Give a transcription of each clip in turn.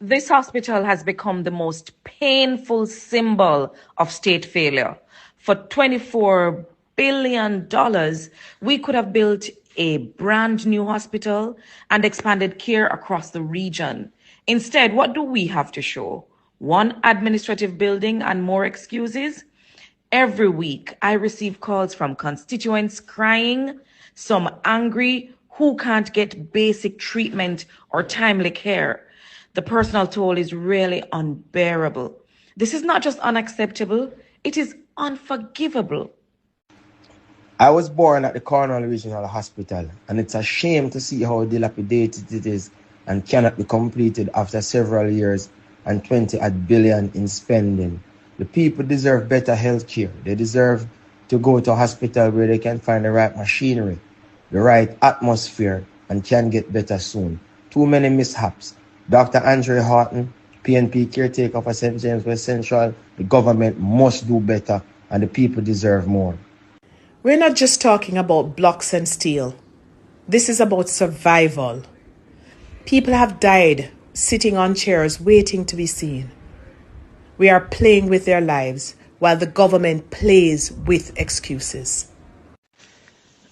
This hospital has become the most painful symbol of state failure. For $24 billion, we could have built a brand new hospital and expanded care across the region. Instead, what do we have to show? One administrative building and more excuses? Every week, I receive calls from constituents crying, some angry, who can't get basic treatment or timely care. The personal toll is really unbearable. This is not just unacceptable, it is unforgivable. I was born at the Cornwall Regional Hospital, and it's a shame to see how dilapidated it is and cannot be completed after several years and 20 billion in spending. The people deserve better health care. They deserve to go to a hospital where they can find the right machinery, the right atmosphere, and can get better soon. Too many mishaps. Dr. Andre Horton, PNP caretaker for St. James West Central, the government must do better, and the people deserve more. We're not just talking about blocks and steel. This is about survival. People have died sitting on chairs waiting to be seen. We are playing with their lives while the government plays with excuses.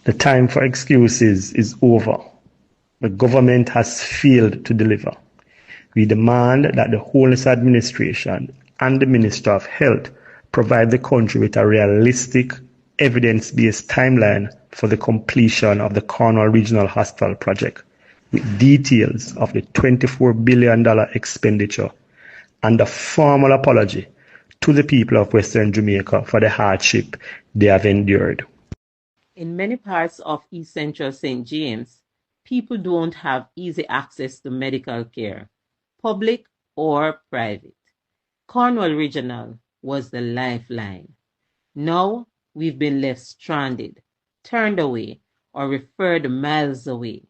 The time for excuses is over. The government has failed to deliver. We demand that the Wholeness Administration and the Minister of Health provide the country with a realistic, evidence-based timeline for the completion of the Cornwall Regional Hospital project, with details of the $24 billion expenditure and a formal apology to the people of Western Jamaica for the hardship they have endured. In many parts of East Central St. James, people don't have easy access to medical care, public or private. Cornwall Regional was the lifeline. Now we've been left stranded, turned away, or referred miles away.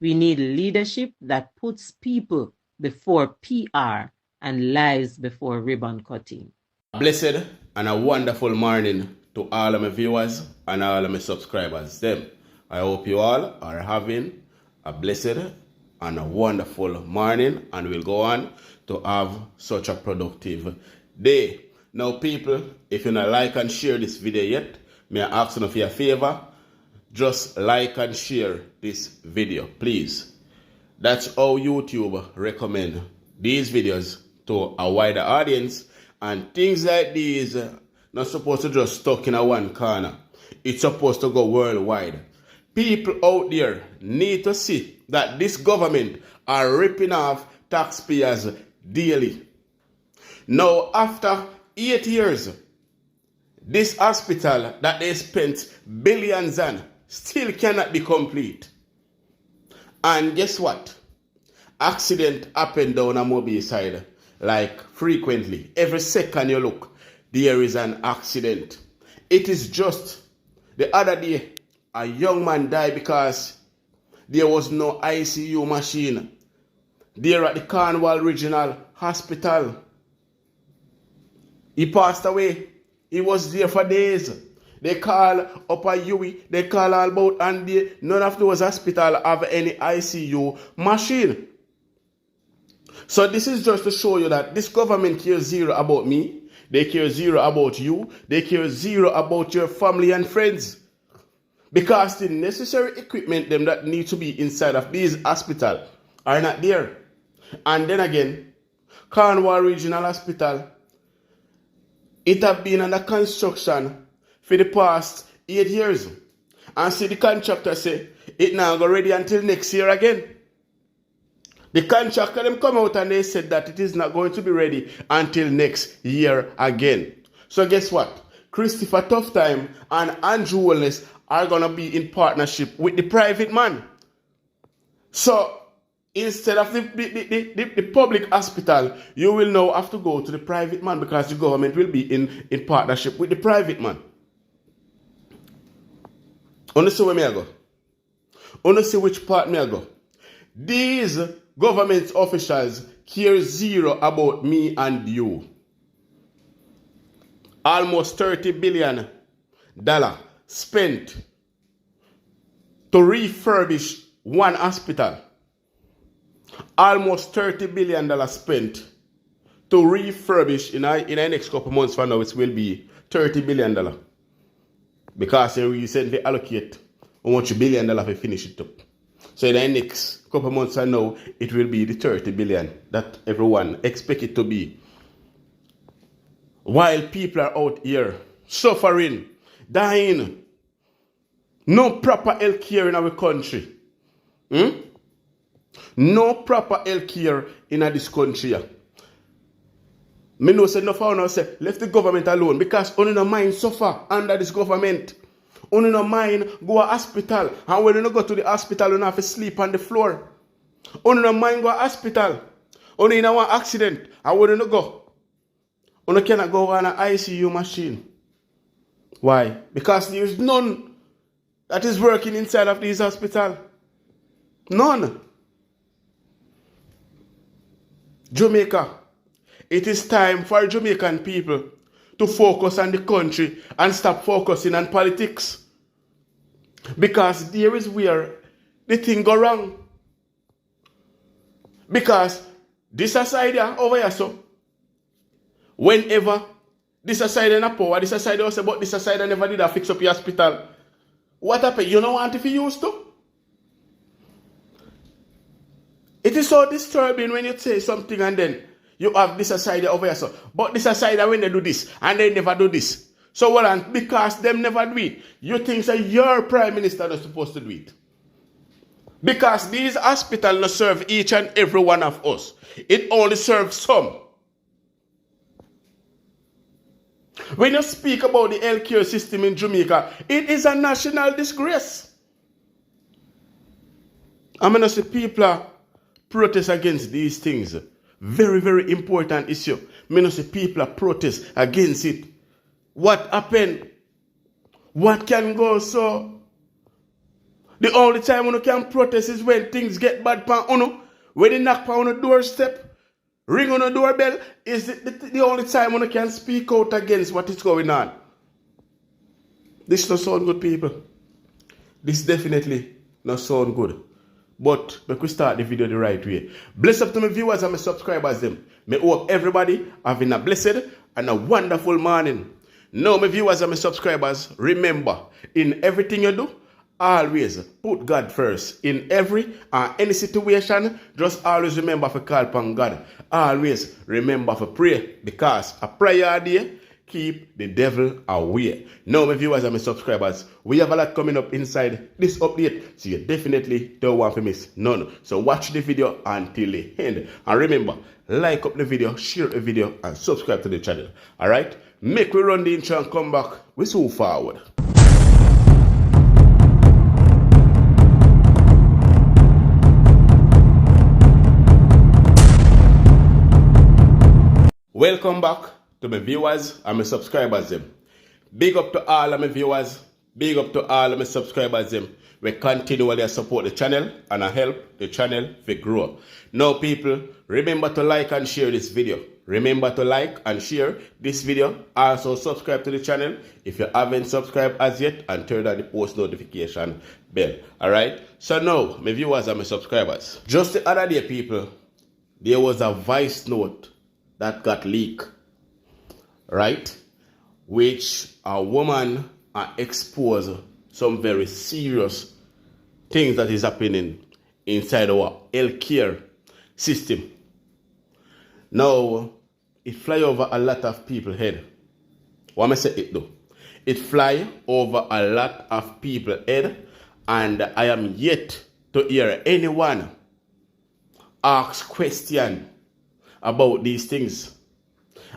We need leadership that puts people before PR and lives before ribbon cutting. A blessed and a wonderful morning to all of my viewers and all of my subscribers. I hope you all are having a blessed and a wonderful morning, and we'll go on to have such a productive day. Now, people, if you not like and share this video yet, may I ask you for a favor? Just like and share this video, please. That's how YouTube recommend these videos to a wider audience, and things like these not supposed to just stuck in a one corner. It's supposed to go worldwide. People out there need to see that this government are ripping off taxpayers daily. Now, after 8 years, this hospital that they spent billions on still cannot be complete. And guess what? Accident happen down a Mobile side, like frequently. Every second you look, there is an accident. It is just the other day, a young man died because there was no ICU machine there at the Cornwall Regional Hospital. He passed away. He was there for days. They call up a UE, they call all about, and none of those hospitals have any ICU machine. So this is just to show you that this government cares zero about me. They care zero about you. They care zero about your family and friends. Because the necessary equipment them that need to be inside of these hospitals are not there. And then again, Cornwall Regional Hospital, it have been under construction for the past 8 years. And see the contractor say, it now go ready until next year again. The contractor them come out and they said that it is not going to be ready until next year again. So guess what? Christopher Tufton and Andrew Wellness are going to be in partnership with the private man. So instead of the public hospital, you will now have to go to the private man because the government will be in partnership with the private man. Honestly, where me I go? Honestly, which part me I go? These government officials care zero about me and you. Almost $30 billion spent to refurbish one hospital. Almost $30 billion spent to refurbish in the next couple months from now. It will be $30 billion. Because they recently allocate how much $1 billion to finish it up. So in the next couple months from now, it will be the 30 billion that everyone expect it to be. While people are out here suffering, dying, no proper health care in our country. No proper health care in this country. Me know say no for now say left the government alone because only no mind suffer under this government. Only no mind go to hospital, and when you go to the hospital, you have to sleep on the floor. Only no mind go to hospital. Only in one accident, and when you go, you cannot go on an ICU machine. Why? Because there is none that is working inside of this hospital. None. Jamaica. It is time for Jamaican people to focus on the country and stop focusing on politics. Because there is where the thing go wrong. Because this side over here, so whenever this side in a power, this side also, but this side never did a fix up your hospital. What happened? You don't want if you used to? It is so disturbing when you say something and then you have this side over here, so but this side when they do this and they never do this. So what? Because them never do it, you think that your prime minister is supposed to do it. Because these hospitals don't serve each and every one of us. It only serves some. When you speak about the healthcare system in Jamaica, it is a national disgrace. I'm going to see people protest against these things. Very, very important issue. I'm going to see people protest against it. What happened? What can go so? The only time you can protest is when things get bad for you. When they knock on the doorstep, ring on the doorbell, is the only time you can speak out against what is going on. This does not sound good, people. This definitely not sound good. But we start the video the right way. Bless up to my viewers and my subscribers them. May hope everybody having a blessed and a wonderful morning. Now, my viewers and my subscribers, remember, in everything you do, always put God first. In every and any situation, just always remember to call upon God. Always remember to pray, because a prayer a day keep the devil away. Now, my viewers and my subscribers, we have a lot coming up inside this update, so you definitely don't want to miss none. So watch the video until the end. And remember, like up the video, share the video, and subscribe to the channel. Alright? Make we run the intro and come back. We so forward. Welcome back to my viewers and my subscribers them. Big up to all of my viewers, big up to all of my subscribers them. We continually support the channel and help the channel to grow. Now people, remember to like and share this video. Remember to like and share this video. Also subscribe to the channel if you haven't subscribed as yet, and turn on the post notification bell. Alright? So now, my viewers and my subscribers. Just the other day people, there was a voice note that got leaked. Right? Which a woman exposed some very serious things that is happening inside our healthcare system. Now, it fly over a lot of people's head. What am I say it though? It fly over a lot of people's head, and I am yet to hear anyone ask question about these things.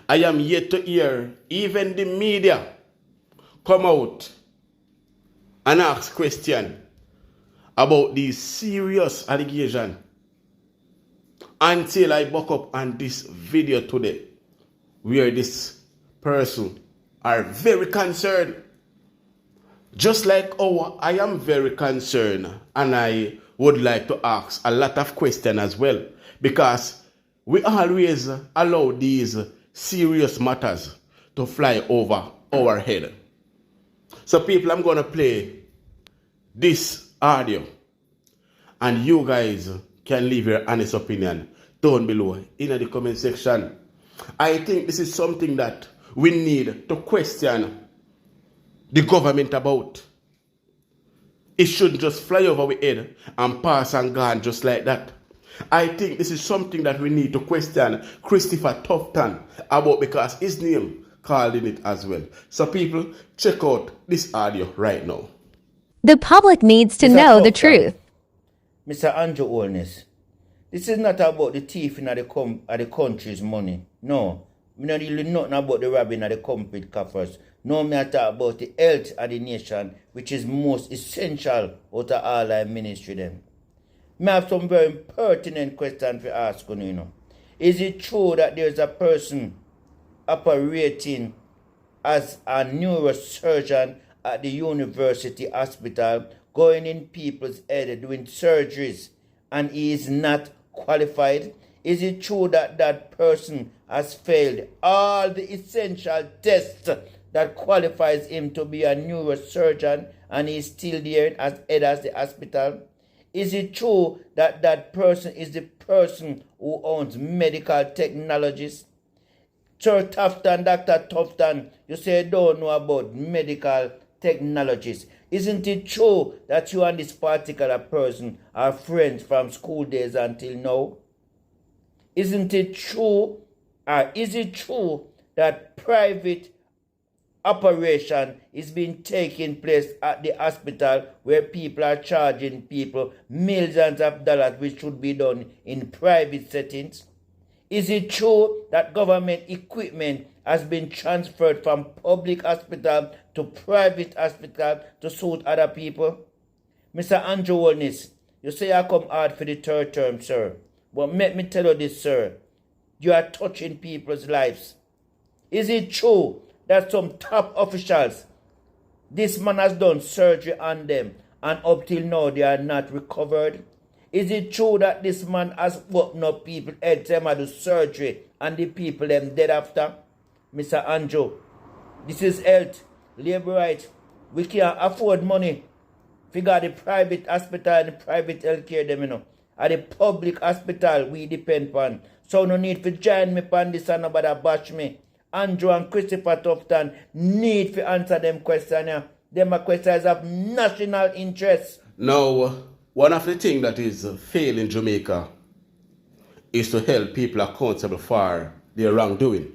I am yet to hear even the media come out and ask question about these serious allegations until I buck up on this video today, where this person are very concerned. Just like I am very concerned, and I would like to ask a lot of questions as well, because we always allow these serious matters to fly over our head. So people, I'm going to play this audio, and you guys can leave your honest opinion down below in the comment section. I think this is something that we need to question the government about. It shouldn't just fly over our head and pass and gone just like that. I think this is something that we need to question Christopher Tufton about, because his name called in it as well. So people, check out this audio right now. The public needs to Mr. know the Tufton, truth. Mr. Andrew Holness, this is not about the thief in the country's money. No. We don't really know nothing about the robbing of the company coffers. No, me talk about the health of the nation, which is most essential out of all our ministry them. Me have some very pertinent questions to ask you, know. Is it true that there's a person operating as a neurosurgeon at the university hospital, going in people's head, doing surgeries, and he is not qualified? Is it true that that person has failed all the essential tests that qualifies him to be a neurosurgeon, and he's still there as head of the hospital? Is it true that that person is the person who owns medical technologies? Sir Tufton, Dr. Tufton, you say you don't know about medical technologies. Isn't it true that you and this particular person are friends from school days until now? Isn't it true, or is it true that private operation is being taking place at the hospital where people are charging people millions of dollars, which should be done in private settings? Is it true that government equipment has been transferred from public hospital to private hospital to suit other people? Mr. Andrew Holness, you say I come hard for the third term, sir. But let me tell you this, sir. You are touching people's lives. Is it true that some top officials, this man has done surgery on them, and up till now they are not recovered? Is it true that this man has woken up people head them to do surgery and the people them dead after? Mr. Andrew, this is health, labor right. We can't afford money. Figure the private hospital and the private healthcare them, you know. At the public hospital we depend on. So no need to join me on this and nobody bash me. Andrew and Christopher Tufton need to answer them questions. Yeah. Them are questions of national interest. Now, one of the things that is failing in Jamaica is to hold people accountable for their wrongdoing.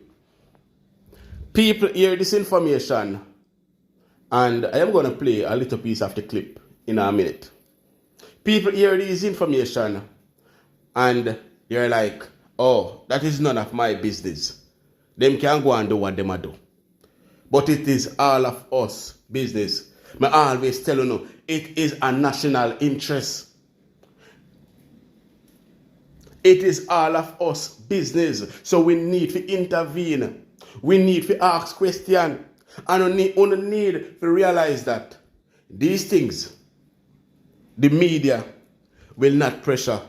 People hear this information, and I am going to play a little piece of the clip in a minute. People hear this information and they're like, oh, that is none of my business. Them can go and do what them do. But it is all of us business. I always tell you, it is a national interest. It is all of us business. So we need to intervene. We need to ask questions. And we need to realize that these things, the media will not pressure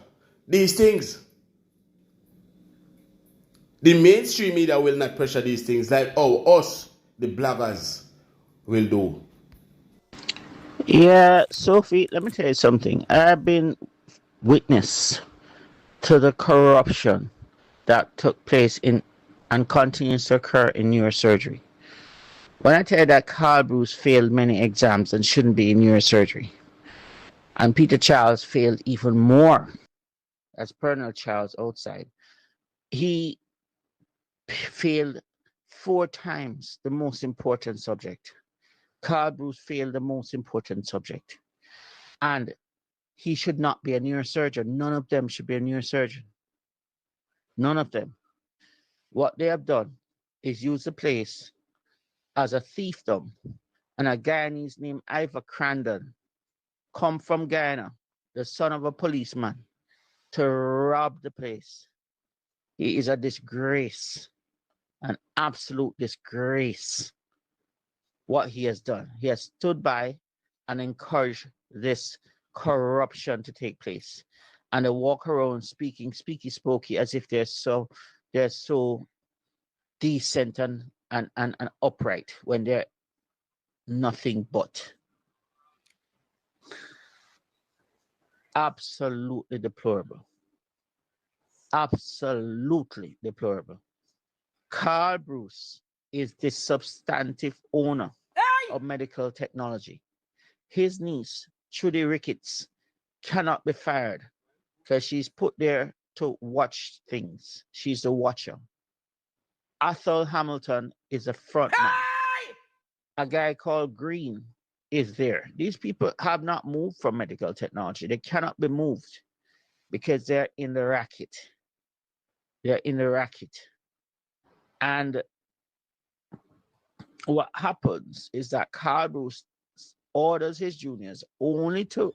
these things. The mainstream media will not pressure these things like how us, the bloggers, will do. Yeah, Sophie, let me tell you something. I've been witness to the corruption that took place in and continues to occur in neurosurgery. When I tell you that Carl Bruce failed many exams and shouldn't be in neurosurgery, and Peter Charles failed even more as Colonel Charles outside, he failed 4 times the most important subject. Carl Bruce failed the most important subject. And he should not be a neurosurgeon. None of them should be a neurosurgeon. None of them. What they have done is use the place as a thiefdom. And a Guyanese named Ivor Crandon come from Guyana, the son of a policeman, to rob the place. He is a disgrace, an absolute disgrace. What he has done. He has stood by and encouraged this corruption to take place. And they walk around speaking speaky-spokey as if they're so decent and upright when they're nothing but. Absolutely deplorable. Absolutely deplorable. Carl Bruce is the substantive owner of medical technology. His niece, Trudy Ricketts, cannot be fired because she's put there to watch things. She's the watcher. Athol Hamilton is a frontman. A guy called Green is there. These people have not moved from medical technology. They cannot be moved because they're in the racket. They're in the racket. And what happens is that Carl Bruce orders his juniors only to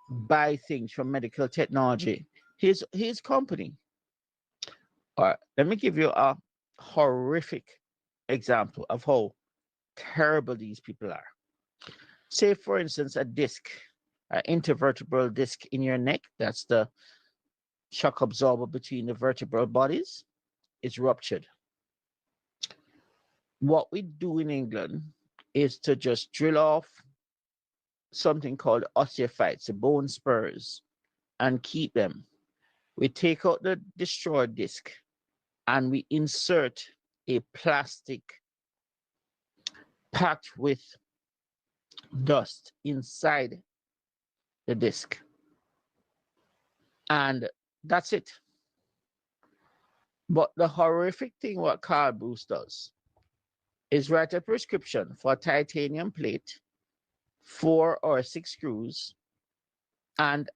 buy things from medical technology. His company. All right, let me give you a horrific example of how terrible these people are. Say, for instance, a disc, an intervertebral disc in your neck, that's the shock absorber between the vertebral bodies, is ruptured. What we do in England is to just drill off something called osteophytes, the bone spurs, and keep them. We take out the destroyed disc and we insert a plastic packed with dust inside the disc. And that's it. But the horrific thing what Carl Bruce does is write a prescription for a titanium plate, 4 or 6 screws, and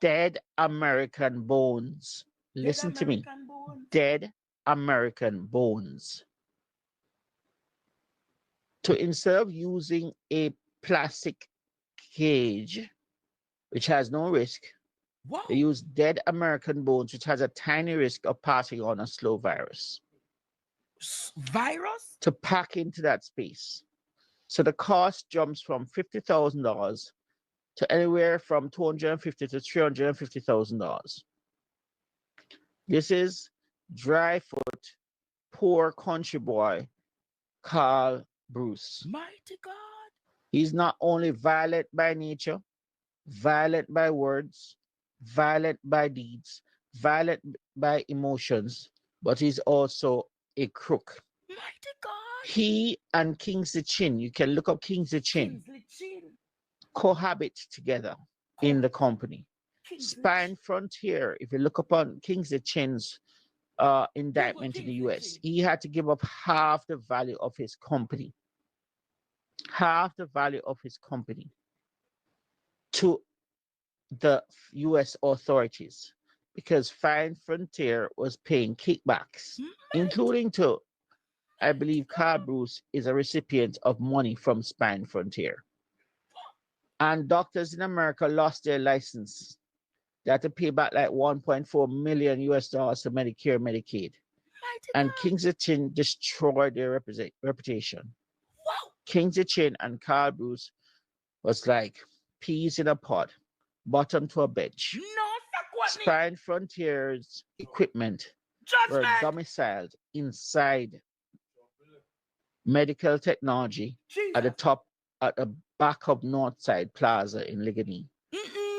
dead American bones. Listen to me. Dead American bones. To instead of using a plastic cage, which has no risk, they use dead American bones, which has a tiny risk of passing on a slow virus. Virus? To pack into that space. So the cost jumps from $50,000 to anywhere from $250,000 to $350,000. This is dry foot, poor country boy, Carl Bruce. Mighty God. He's not only violent by nature, violent by words, violent by deeds, violent by emotions, but he's also a crook. Mighty God. He and Kingsley Chin, you can look up Kingsley Chin, cohabit together in the company. Spine Frontier, if you look upon Kingsley Chin's indictment in the US, he had to give up half the value of his company. Half the value of his company to the US authorities because Fine Frontier was paying kickbacks, including to, I believe, Carl Bruce is a recipient of money from Spine Frontier. And doctors in America lost their license. They had to pay back like $1.4 million US dollars to Medicare, Medicaid. And Kingsley Chin destroyed their reputation. Wow. Kingsley Chin and Carl Bruce was like peas in a pod, bottom to a bench. Spine Frontier's equipment were domiciled inside medical technology at the back of Northside Plaza in Ligonier.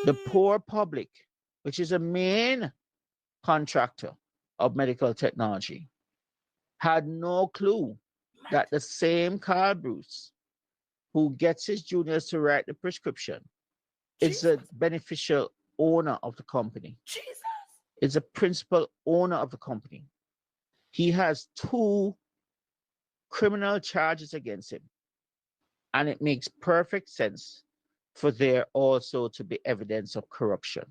The poor public, which is a main contractor of medical technology, had no clue that the same Carl Bruce who gets his juniors to write the prescription is the beneficial owner of the company. Is a principal owner of the company. He has 2 criminal charges against him. And it makes perfect sense for there also to be evidence of corruption.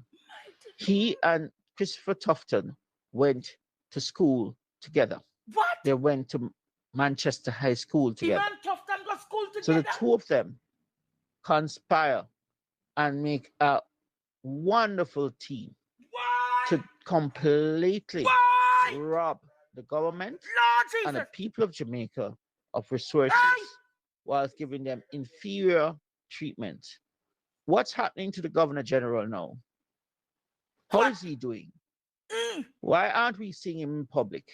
He and Christopher Tufton went to school together. What? They went to Manchester High School together. Even Tufton got school together. So the 2 of them conspire and make a wonderful team to completely rob the government and the people of Jamaica of resources whilst giving them inferior treatment. What's happening to the Governor General now? How is he doing? Why aren't we seeing him in public?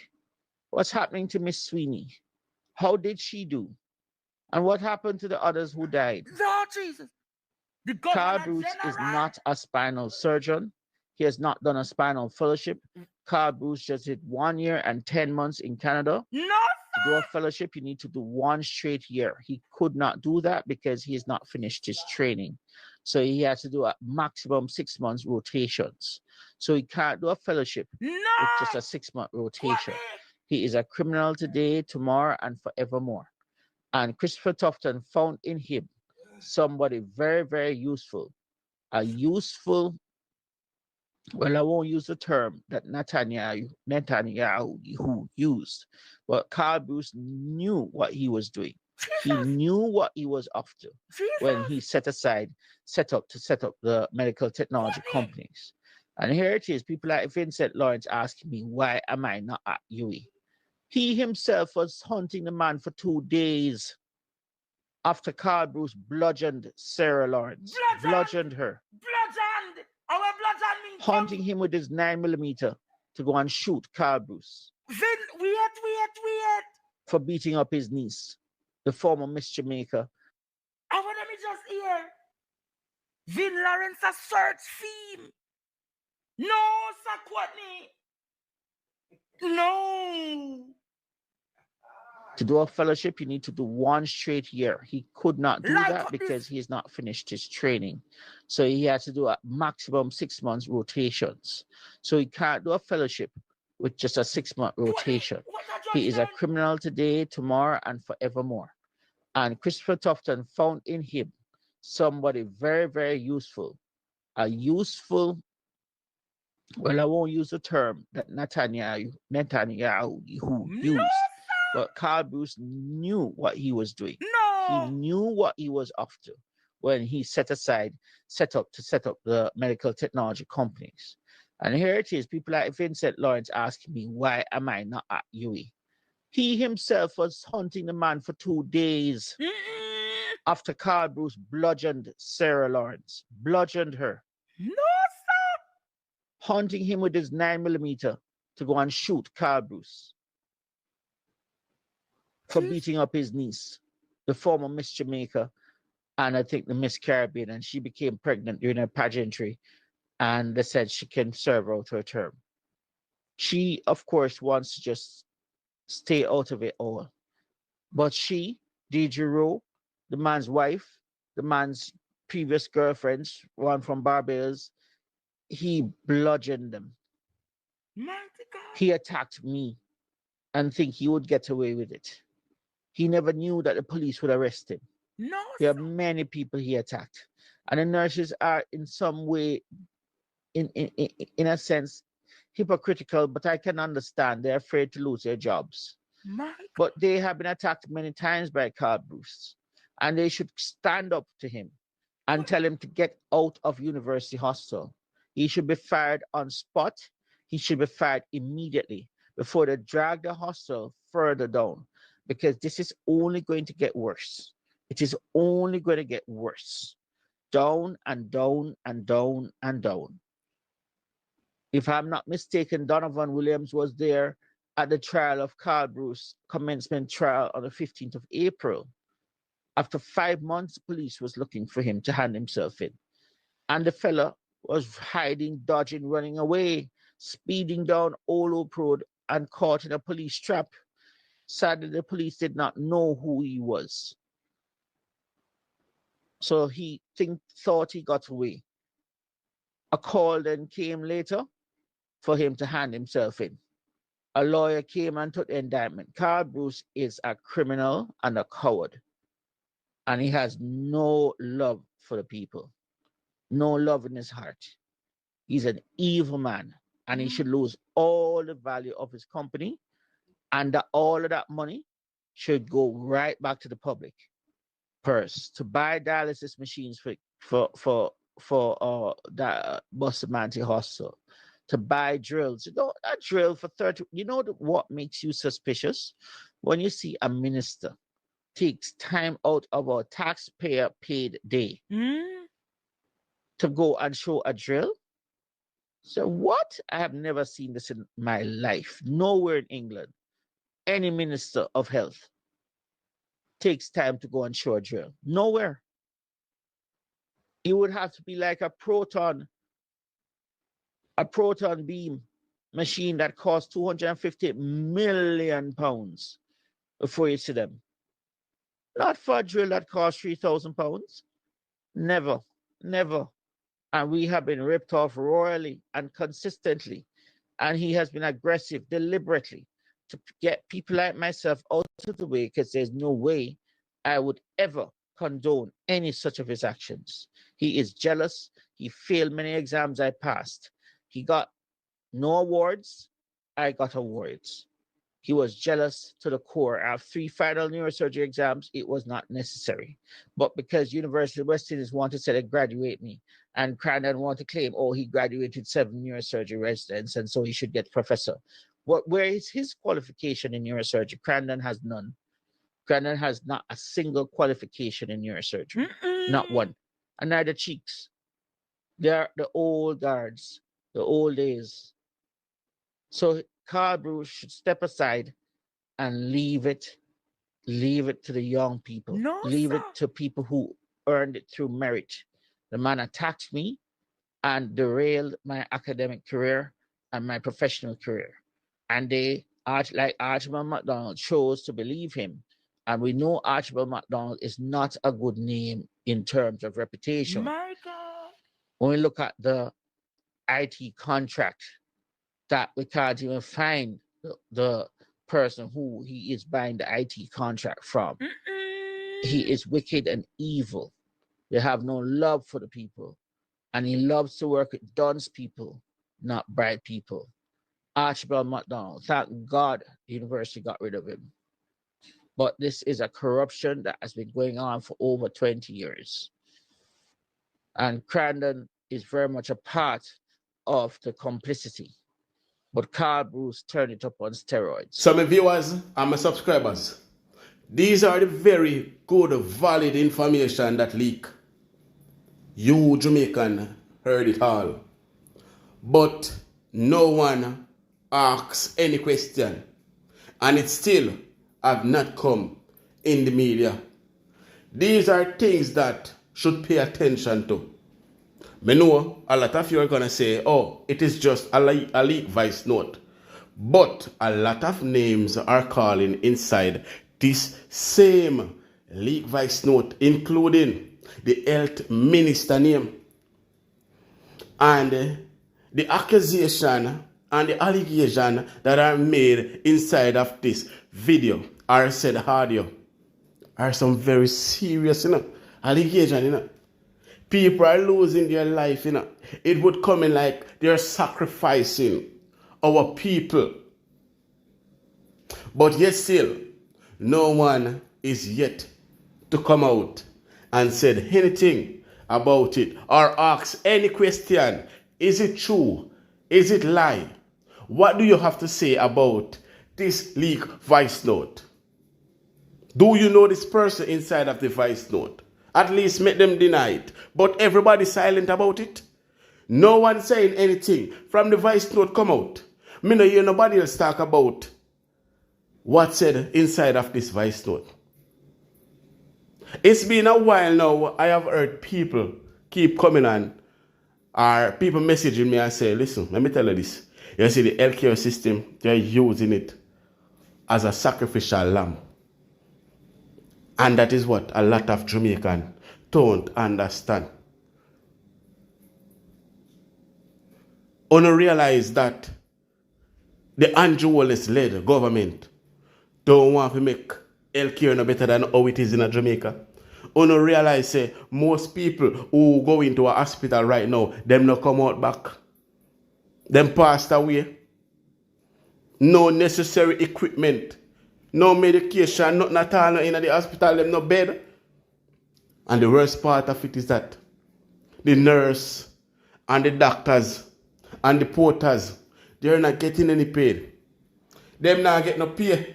What's happening to Miss Sweeney? How did she do? And what happened to the others who died? Lord Jesus. Carl Bruce is not a spinal surgeon. He has not done a spinal fellowship. Carl Bruce just did 1 year and 10 months in Canada. No, To do a fellowship, you need to do 1 straight year. He could not do that because he has not finished his training. So he has to do a maximum 6 months rotations. So he can't do a fellowship with just a 6-month rotation. He is a criminal today, tomorrow, and forevermore. And Christopher Tufton found in him somebody very, very useful. A useful, well, I won't use the term that Netanyahu used, but Carl Bruce knew what he was doing. He knew what he was after when he set up the medical technology companies. And here it is, people like Vincent Lawrence asking me, why am I not at UE? He himself was hunting the man for 2 days after Carl Bruce bludgeoned Sarah Lawrence. Bludgeoned her. bludgeoned. Our bludgeon means Hunting him with his 9mm to go and shoot Carl Bruce Vin, wait. for beating up his niece, the former Miss Jamaica. I want me just hear. Vin Lawrence a search theme. No, Sir Courtney. No. To do a fellowship, you need to do 1 straight year. He could not do Like that because he has not finished his training. So he has to do a maximum 6 months rotations. So he can't do a fellowship with just a 6-month rotation. He is a criminal today, tomorrow, and forevermore. And Christopher Tufton found in him somebody very, very useful. A useful, well, I won't use the term that Netanyahu used. But Carl Bruce knew what he was doing. He knew what he was after when he set up the medical technology companies. And here it is, people like Vincent Lawrence asking me, why am I not at UE? He himself was hunting the man for 2 days after Carl Bruce bludgeoned Sarah Lawrence. Bludgeoned her. No, sir. Hunting him with his 9mm to go and shoot Carl Bruce for beating up his niece, the former Miss Jamaica, and I think the Miss Caribbean, and she became pregnant during her pageantry, and they said she can serve out her term. She, of course, wants to just stay out of it all. But she, Deidre Rowe, the man's wife, the man's previous girlfriends, one from Barbados, he bludgeoned them. He attacked me and think he would get away with it. He never knew that the police would arrest him. No, there are many people he attacked. And the nurses are in some way, in a sense, hypocritical, but I can understand. They're afraid to lose their jobs. But they have been attacked many times by Carl Bruce. And they should stand up to him and tell him to get out of University Hospital. He should be fired on spot. He should be fired immediately before they drag the hostel further down, because this is only going to get worse. It is only going to get worse. Down and down and down and down. If I'm not mistaken, Donovan Williams was there at the trial of Carl Bruce, commencement trial on the 15th of April. After 5 months, police was looking for him to hand himself in. And the fella was hiding, dodging, running away, speeding down Old Oak Road and caught in a police trap. Sadly, the police did not know who he was. So he thought he got away. A call then came later for him to hand himself in. A lawyer came and took the indictment. Carl Bruce is a criminal and a coward. And he has no love for the people. No love in his heart. He's an evil man. And he should lose all the value of his company. And that all of that money should go right back to the public purse to buy dialysis machines for that Bustamante Hospital, to buy drills. You know, that drill for 30. You know what makes you suspicious? When you see a minister takes time out of our taxpayer paid day to go and show a drill. So what? I have never seen this in my life. Nowhere in England. Any minister of health takes time to go and show a drill. Nowhere. It would have to be like a proton a proton beam machine that costs 250 million pounds before you see them. Not for a drill that costs 3,000 pounds. Never, never. And we have been ripped off royally and consistently. And he has been aggressive deliberately to get people like myself out of the way, because there's no way I would ever condone any such of his actions. He is jealous. He failed many exams I passed. He got no awards. I got awards. He was jealous to the core. I have 3 final neurosurgery exams. It was not necessary. But because University of West Indies wanted to say they graduate me, and Crandon wanted to claim, oh, he graduated 7 neurosurgery residents, and so he should get professor. Where is his qualification in neurosurgery? Crandon has none. Crandon has not a single qualification in neurosurgery. Not one. And neither Cheeks. They're the old guards, the old days. So Carl Bruce should step aside and leave it to the young people. No, leave sir. it to people who earned it through merit. The man attacked me and derailed my academic career and my professional career. And they, like Archibald MacDonald, chose to believe him. And we know Archibald MacDonald is not a good name in terms of reputation. My God. When we look at the IT contract, that we can't even find the person who he is buying the IT contract from. He is wicked and evil. They have no love for the people. And he loves to work with dunce people, not bright people. Archibald MacDonald, thank God the university got rid of him. But this is a corruption that has been going on for over 20 years. And Crandon is very much a part of the complicity. But Carl Bruce turned it up on steroids. So my viewers and my subscribers, these are the very good, valid information that leak. You Jamaican heard it all. But no one asks any question. And it still have not come in the media. These are things that should pay attention to. I know a lot of you are going to say, oh, it is just a leak voice note. But a lot of names are calling inside this same leak voice note, including the health minister name. And the accusation and the allegation that are made inside of this video or said audio are some very serious allegation. People are losing their life, It would come in like they're sacrificing our people. But yet still, no one is yet to come out and said anything about it or ask any question. Is it true? Is it lie? What do you have to say about this leak voice note? Do you know this person inside of the voice note? At least make them deny it. But everybody silent about it. No one saying anything. From the voice note come out. Me no hear nobody else talk about what said inside of this voice note. It's been a while now. I have heard people keep coming on, or people messaging me and say, listen, let me tell you this. You see the healthcare system, they're using it as a sacrificial lamb. And that is what a lot of Jamaicans don't understand. Only realize that the Andrew Wallace-led government don't want to make healthcare no better than how it is in Jamaica. Only realize say most people who go into a hospital right now, them not come out back. Them passed away. No necessary equipment. No medication, nothing at all in the hospital, them no bed. And the worst part of it is that the nurse and the doctors and the porters, they're not getting any pay. Them not get no pay.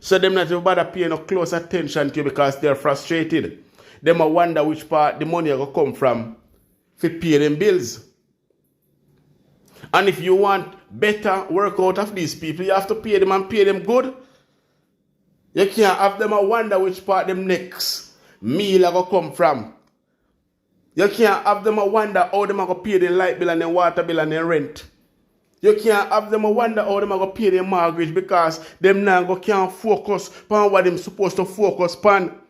So them not bother pay no close attention to you because they're frustrated. Them a wonder which part the money will come from to pay them bills. And if you want better work out of these people, you have to pay them and pay them good. You can't have them a wonder which part them next meal will come from. You can't have them a wonder how them are going to pay their light bill and their water bill and their rent. You can't have them a wonder how them are going to pay their mortgage because them now can't focus on what them supposed to focus on.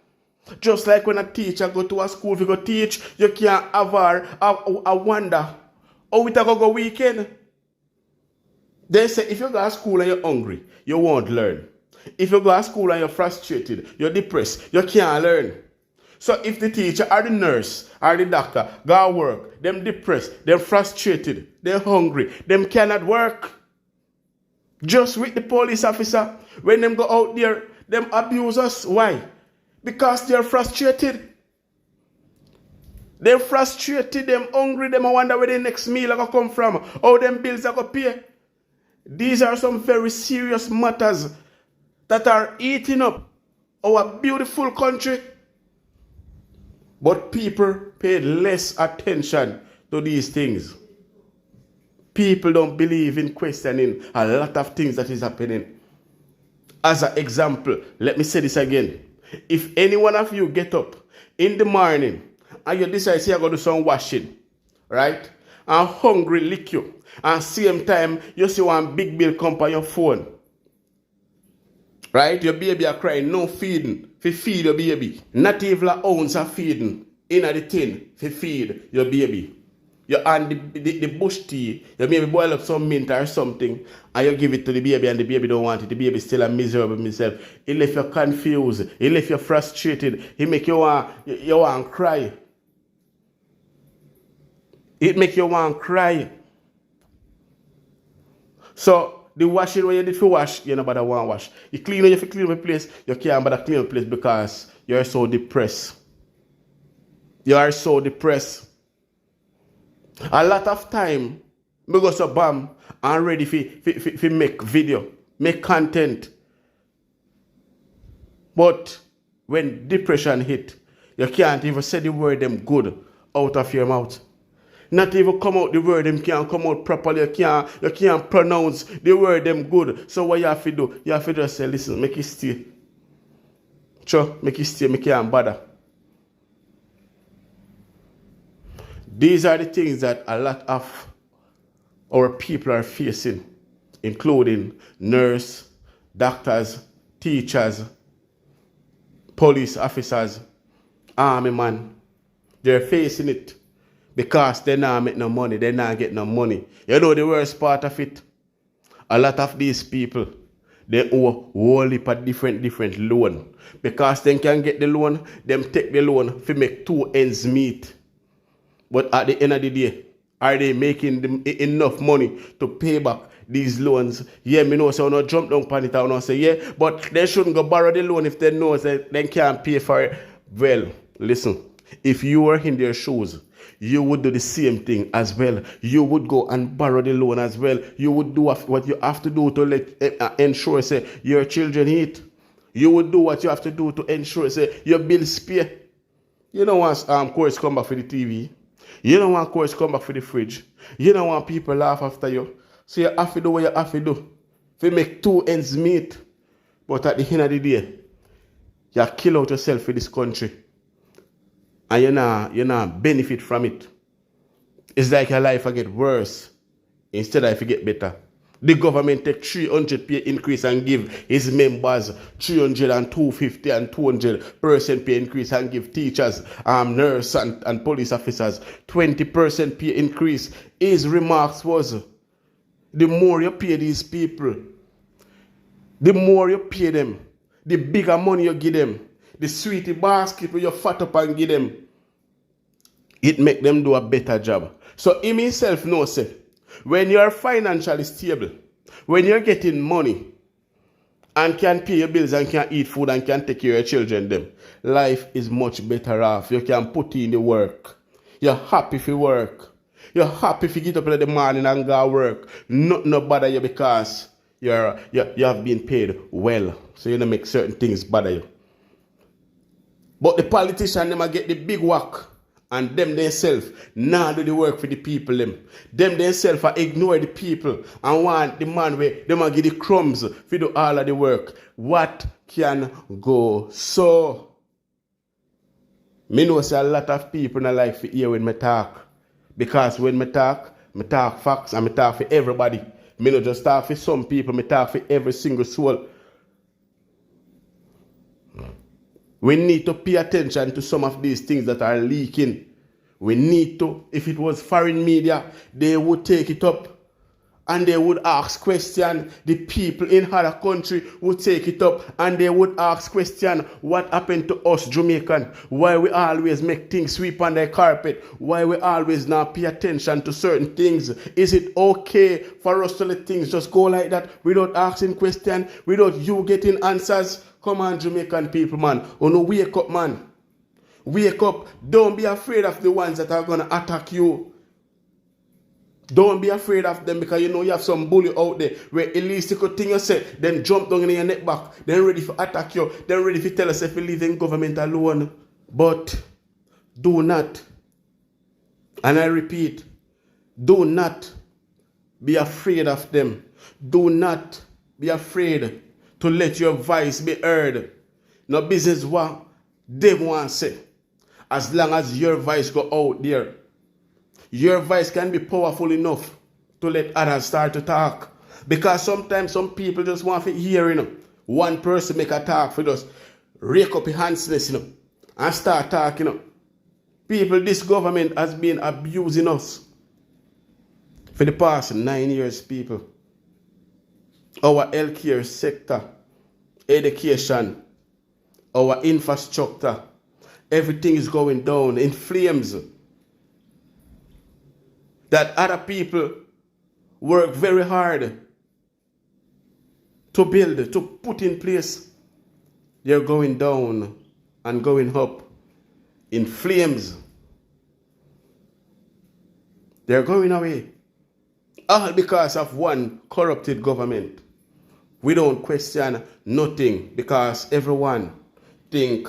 Just like when a teacher go to a school to go teach, you can't have a wonder how it go weekend. They say if you go to school and you're hungry, you won't learn. If you go to school and you're frustrated, you're depressed, you can't learn. So if the teacher or the nurse or the doctor go to work, them depressed, them frustrated, they're hungry, them cannot work. Just with the police officer, when them go out there, them abuse us. Why? Because they're frustrated. They're frustrated, them hungry, them wonder where the next meal are going to come from, how them bills are going to pay. These are some very serious matters that are eating up our beautiful country. But people pay less attention to these things. People don't believe in questioning a lot of things that is happening. As an example, let me say this again. If any one of you get up in the morning and you decide you're going to do some washing, right? And hungry lick you, and same time you see one big bill come on your phone, right? Your baby are crying, no feeding, to feed your baby. Not even an ounce of feeding in the tin to feed your baby. You and the bush tea, you maybe boil up some mint or something, and you give it to the baby and the baby don't want it. The baby still a miserable himself. It left you confused. It left you frustrated. It make you want cry. It make you want cry. So the washing when you need to wash, you know about want wash. You clean when you clean the place, you can't bother clean the place because you're so depressed. You are so depressed. A lot of time, me go so bam and ready for make video, make content. But when depression hit, you can't even say the word them good out of your mouth. Not even come out the word them can't come out properly. You can't pronounce the word them good. So what you have to do? You have to just say, listen, make it stay. Sure, make it stay, make it can't bother. These are the things that a lot of our people are facing, including nurses, doctors, teachers, police officers, army men. They're facing it because they not make no money, they not get no money. You know the worst part of it? A lot of these people, they owe a whole heap of different loan. Because they can get the loan, them take the loan to make two ends meet. But at the end of the day, are they making enough money to pay back these loans? Yeah, me know, so I don't jump down on it and say, yeah, but they shouldn't go borrow the loan if they know that they can't pay for it. Well, listen, if you were in their shoes, you would do the same thing as well. You would go and borrow the loan as well. You would do what you have to do to let ensure say your children eat. You would do what you have to do to ensure say your bills pay. You don't want course come back for the TV. You don't want course come back for the fridge. You don't want people laugh after you. So you have to do what you have to do. To make two ends meet. But at the end of the day, you kill out yourself for this country. And you not benefit from it. It's like your life will get worse instead of it get better. The government take 300 pay increase and give his members 300 and 250 and 200% pay increase and give teachers, nurses and police officers 20% pay increase. His remarks was, the more you pay these people, the more you pay them, the bigger money you give them, the sweetie basket you fat up and give them, it make them do a better job. So him himself knows say, when you are financially stable, when you're getting money and can pay your bills and can eat food and can take care of your children, them, life is much better off. You can put in the work. You're happy for work. You're happy if you get up in the morning and go work. No bother you because you have been paid well. So you don't make certain things bother you. But the politician, them get the big work. And them themselves now do the work for the people. Them themselves ignore the people and want the man where them give the crumbs for do all of the work. What can go so? Me know say a lot of people not like to hear when me talk. Because when me talk facts and me talk for everybody. Me not just talk for some people, me talk for every single soul. We need to pay attention to some of these things that are leaking. We need to, if it was foreign media, they would take it up and they would ask questions. The people in other country would take it up and they would ask questions. What happened to us Jamaican? Why we always make things sweep on the carpet? Why we always not pay attention to certain things? Is it okay for us to let things just go like that without asking questions, without you getting answers? Come on, Jamaican people, man. Oh no, wake up, man. Wake up. Don't be afraid of the ones that are going to attack you. Don't be afraid of them because you know you have some bully out there where at least you could think you say, then jump down in your neck back, then ready to attack you, then ready to tell us if you leave in government alone. But do not, and I repeat, do not be afraid of them. Do not be afraid to let your voice be heard. No business what they want to say. As long as your voice go out there, your voice can be powerful enough to let others start to talk. Because sometimes some people just want to hear, one person make a talk for just rake up your hands, and start talking, People, this government has been abusing us for the past 9 years, people. Our healthcare sector, education, our infrastructure, everything is going down in flames. That other people work very hard to build, to put in place. They're going down and going up in flames. They're going away. All because of one corrupted government. We don't question nothing because everyone think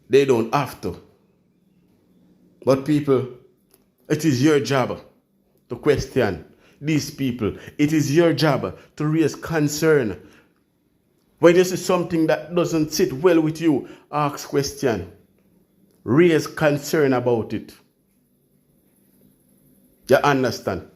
they don't have to. But people, it is your job to question these people. It is your job to raise concern. When you see something that doesn't sit well with you, ask question. Raise concern about it. You understand?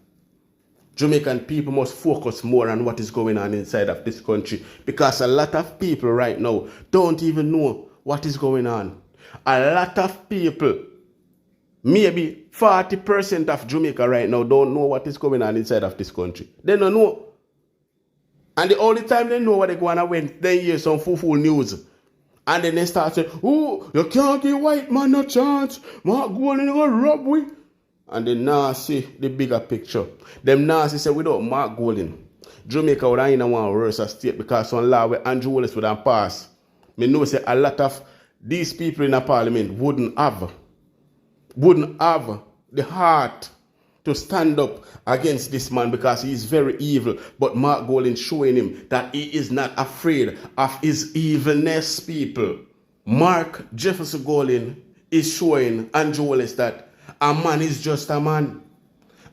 Jamaican people must focus more on what is going on inside of this country because a lot of people right now don't even know what is going on. A lot of people, maybe 40% of Jamaica right now don't know what is going on inside of this country. They don't know. And the only time they know what they're going to win, they hear some fool news. And then they start saying, oh, you can't give white man no chance. Mark Golding going to rob we. And they now see the bigger picture. Them now say without Mark Golding, Jamaica would have in one worse state because some law where Andrew Wallace would have passed. Me know say a lot of these people in the parliament wouldn't have the heart to stand up against this man because he is very evil. But Mark Golding showing him that he is not afraid of his evilness, people. Mark Jefferson Golding is showing Andrew Wallace that a man is just a man.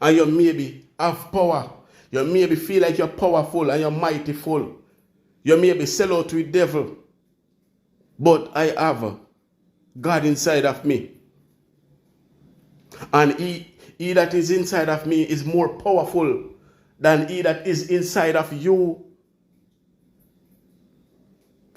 And you maybe have power. You maybe feel like you're powerful and you're mightyful. You maybe sell out to the devil. But I have God inside of me. And he that is inside of me is more powerful than he that is inside of you.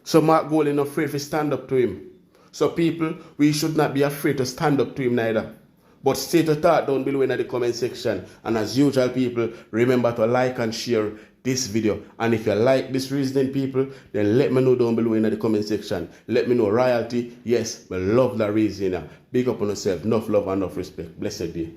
So Mark Golding not afraid to stand up to him. So people, we should not be afraid to stand up to him neither. But state your thought down below in the comment section. And as usual, people, remember to like and share this video. And if you like this reasoning, people, then let me know down below in the comment section. Let me know royalty. Yes, I love that reasoning. Big up on yourself. Enough love and enough respect. Blessed day.